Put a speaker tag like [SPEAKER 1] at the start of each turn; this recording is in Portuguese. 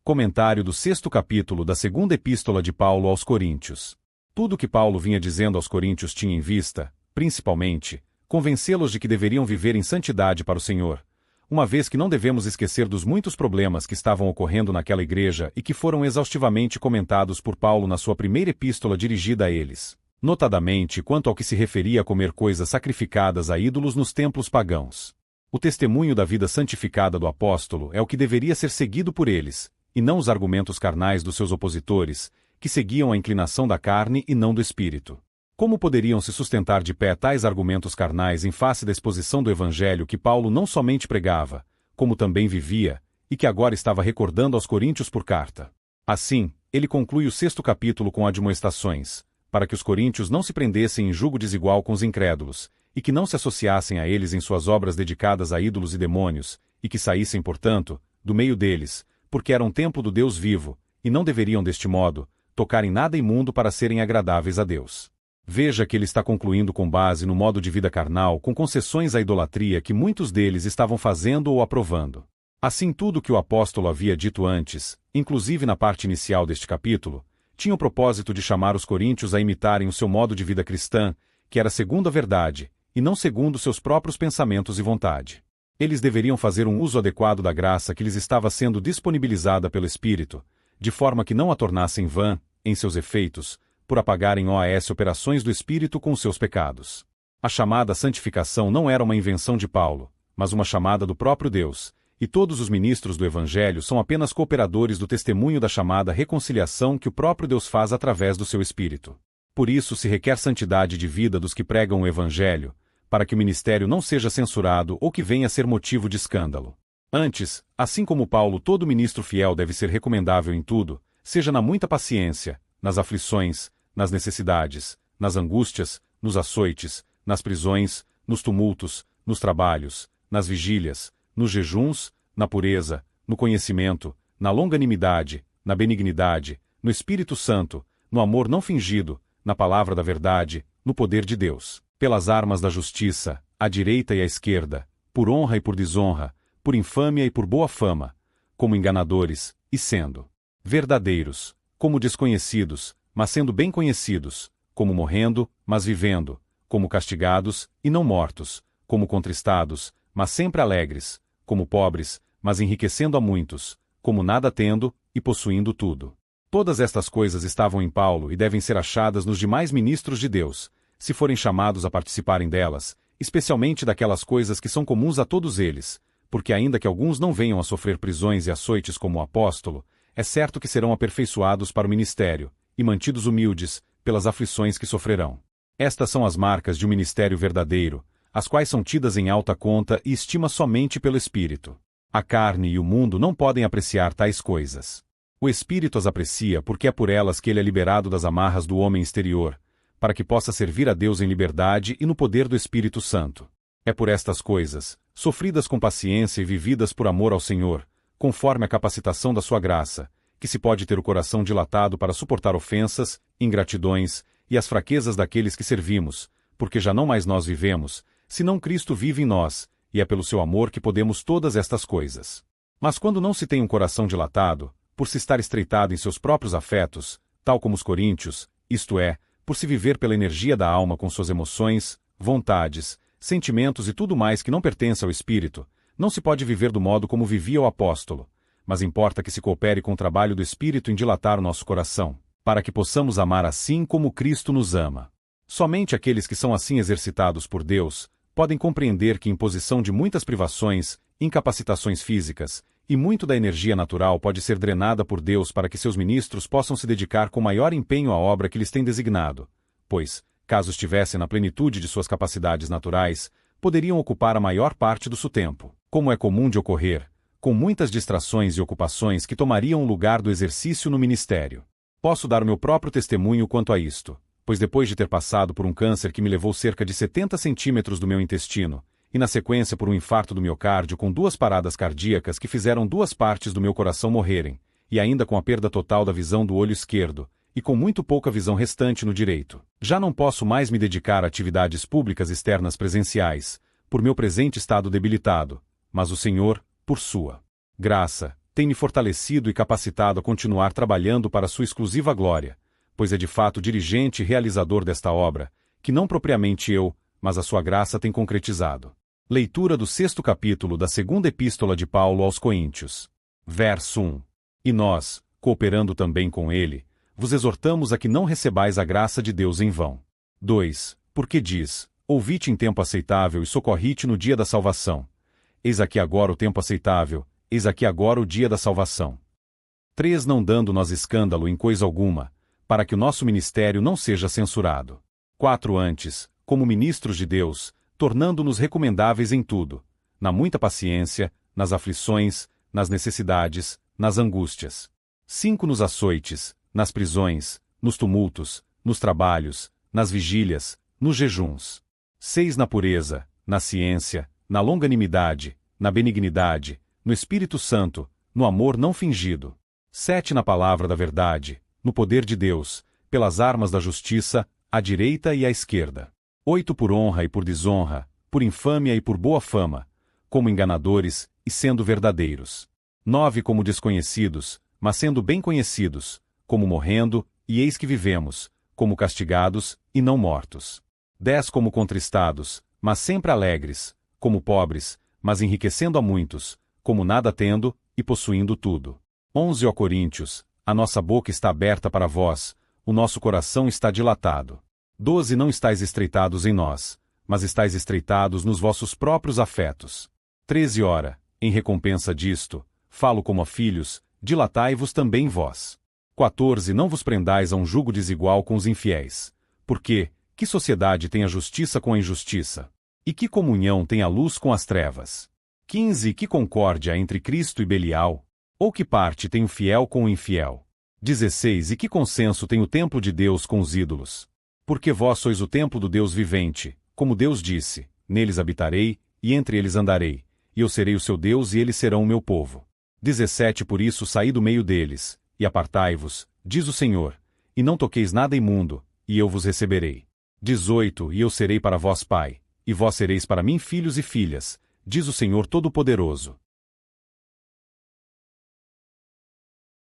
[SPEAKER 1] Comentário do 6º capítulo da 2ª Epístola de Paulo aos Coríntios. Tudo o que Paulo vinha dizendo aos coríntios tinha em vista, principalmente, convencê-los de que deveriam viver em santidade para o Senhor, uma vez que não devemos esquecer dos muitos problemas que estavam ocorrendo naquela igreja e que foram exaustivamente comentados por Paulo na sua primeira epístola dirigida a eles, notadamente quanto ao que se referia a comer coisas sacrificadas a ídolos nos templos pagãos. O testemunho da vida santificada do apóstolo é o que deveria ser seguido por eles, e não os argumentos carnais dos seus opositores, que seguiam a inclinação da carne e não do espírito. Como poderiam se sustentar de pé tais argumentos carnais em face da exposição do evangelho que Paulo não somente pregava, como também vivia, e que agora estava recordando aos coríntios por carta? Assim, ele conclui o 6º capítulo com admoestações, para que os coríntios não se prendessem em julgo desigual com os incrédulos, e que não se associassem a eles em suas obras dedicadas a ídolos e demônios, e que saíssem, portanto, do meio deles, porque eram templo do Deus vivo, e não deveriam deste modo tocar em nada imundo para serem agradáveis a Deus. Veja que ele está concluindo com base no modo de vida carnal com concessões à idolatria que muitos deles estavam fazendo ou aprovando. Assim, tudo o que o apóstolo havia dito antes, inclusive na parte inicial deste capítulo, tinha o propósito de chamar os coríntios a imitarem o seu modo de vida cristã, que era segundo a verdade, e não segundo seus próprios pensamentos e vontade. Eles deveriam fazer um uso adequado da graça que lhes estava sendo disponibilizada pelo Espírito, de forma que não a tornassem vã, em seus efeitos, por apagarem operações do Espírito com os seus pecados. A chamada santificação não era uma invenção de Paulo, mas uma chamada do próprio Deus, e todos os ministros do Evangelho são apenas cooperadores do testemunho da chamada reconciliação que o próprio Deus faz através do seu Espírito. Por isso se requer santidade de vida dos que pregam o Evangelho, para que o ministério não seja censurado ou que venha a ser motivo de escândalo. Antes, assim como Paulo, todo ministro fiel deve ser recomendável em tudo, seja na muita paciência, nas aflições, nas necessidades, nas angústias, nos açoites, nas prisões, nos tumultos, nos trabalhos, nas vigílias, nos jejuns, na pureza, no conhecimento, na longanimidade, na benignidade, no Espírito Santo, no amor não fingido, na palavra da verdade, no poder de Deus, pelas armas da justiça, à direita e à esquerda, por honra e por desonra, por infâmia e por boa fama, como enganadores, e sendo verdadeiros, como desconhecidos, mas sendo bem conhecidos, como morrendo, mas vivendo, como castigados, e não mortos, como contristados, mas sempre alegres, como pobres, mas enriquecendo a muitos, como nada tendo, e possuindo tudo. Todas estas coisas estavam em Paulo e devem ser achadas nos demais ministros de Deus, se forem chamados a participarem delas, especialmente daquelas coisas que são comuns a todos eles, porque ainda que alguns não venham a sofrer prisões e açoites como o apóstolo, é certo que serão aperfeiçoados para o ministério, e mantidos humildes, pelas aflições que sofrerão. Estas são as marcas de um ministério verdadeiro, as quais são tidas em alta conta e estima somente pelo Espírito. A carne e o mundo não podem apreciar tais coisas. O Espírito as aprecia porque é por elas que ele é liberado das amarras do homem exterior, para que possa servir a Deus em liberdade e no poder do Espírito Santo. É por estas coisas, sofridas com paciência e vividas por amor ao Senhor, conforme a capacitação da sua graça, que se pode ter o coração dilatado para suportar ofensas, ingratidões e as fraquezas daqueles que servimos, porque já não mais nós vivemos, senão Cristo vive em nós, e é pelo seu amor que podemos todas estas coisas. Mas quando não se tem um coração dilatado, por se estar estreitado em seus próprios afetos, tal como os coríntios, isto é, por se viver pela energia da alma com suas emoções, vontades, sentimentos e tudo mais que não pertence ao Espírito, não se pode viver do modo como vivia o apóstolo, mas importa que se coopere com o trabalho do Espírito em dilatar o nosso coração, para que possamos amar assim como Cristo nos ama. Somente aqueles que são assim exercitados por Deus podem compreender que, em posição de muitas privações, incapacitações físicas, e muito da energia natural pode ser drenada por Deus para que seus ministros possam se dedicar com maior empenho à obra que lhes tem designado, pois, caso estivessem na plenitude de suas capacidades naturais, poderiam ocupar a maior parte do seu tempo, como é comum de ocorrer, com muitas distrações e ocupações que tomariam o lugar do exercício no ministério. Posso dar o meu próprio testemunho quanto a isto, pois depois de ter passado por um câncer que me levou cerca de 70 centímetros do meu intestino, e na sequência por um infarto do miocárdio com 2 paradas cardíacas que fizeram 2 partes do meu coração morrerem, e ainda com a perda total da visão do olho esquerdo, e com muito pouca visão restante no direito. Já não posso mais me dedicar a atividades públicas externas presenciais, por meu presente estado debilitado, mas o Senhor, por sua graça, tem me fortalecido e capacitado a continuar trabalhando para sua exclusiva glória, pois é de fato dirigente e realizador desta obra, que não propriamente eu, mas a sua graça tem concretizado. Leitura do 6º capítulo da 2ª Epístola de Paulo aos Coríntios. Verso 1. E nós, cooperando também com ele, vos exortamos a que não recebais a graça de Deus em vão. 2. Porque diz, ouvi-te em tempo aceitável e socorri-te no dia da salvação. Eis aqui agora o tempo aceitável, eis aqui agora o dia da salvação. 3. Não dando nós escândalo em coisa alguma, para que o nosso ministério não seja censurado. 4. Antes, como ministros de Deus, tornando-nos recomendáveis em tudo, na muita paciência, nas aflições, nas necessidades, nas angústias. 5. Nos açoites, nas prisões, nos tumultos, nos trabalhos, nas vigílias, nos jejuns. 6. Na pureza, na ciência, na longanimidade, na benignidade, no Espírito Santo, no amor não fingido. 7. Na palavra da verdade, no poder de Deus, pelas armas da justiça, à direita e à esquerda. 8. Por honra e por desonra, por infâmia e por boa fama, como enganadores e sendo verdadeiros. 9. Como desconhecidos, mas sendo bem conhecidos, como morrendo, e eis que vivemos, como castigados, e não mortos. 10. Como contristados, mas sempre alegres, como pobres, mas enriquecendo a muitos, como nada tendo, e possuindo tudo. 11. Ó Coríntios, a nossa boca está aberta para vós, o nosso coração está dilatado. 12. Não estáis estreitados em nós, mas estáis estreitados nos vossos próprios afetos. 13. Ora, em recompensa disto, falo como a filhos, dilatai-vos também vós. 14. Não vos prendais a um jugo desigual com os infiéis. Porque, que sociedade tem a justiça com a injustiça? E que comunhão tem a luz com as trevas? 15. Que concórdia entre Cristo e Belial? Ou que parte tem o fiel com o infiel? 16. E que consenso tem o templo de Deus com os ídolos? Porque vós sois o templo do Deus vivente, como Deus disse, neles habitarei, e entre eles andarei, e eu serei o seu Deus e eles serão o meu povo. 17. Por isso saí do meio deles, e apartai-vos, diz o Senhor, e não toqueis nada imundo, e eu vos receberei. 18. E eu serei para vós pai, e vós sereis para mim filhos e filhas, diz o Senhor Todo-Poderoso.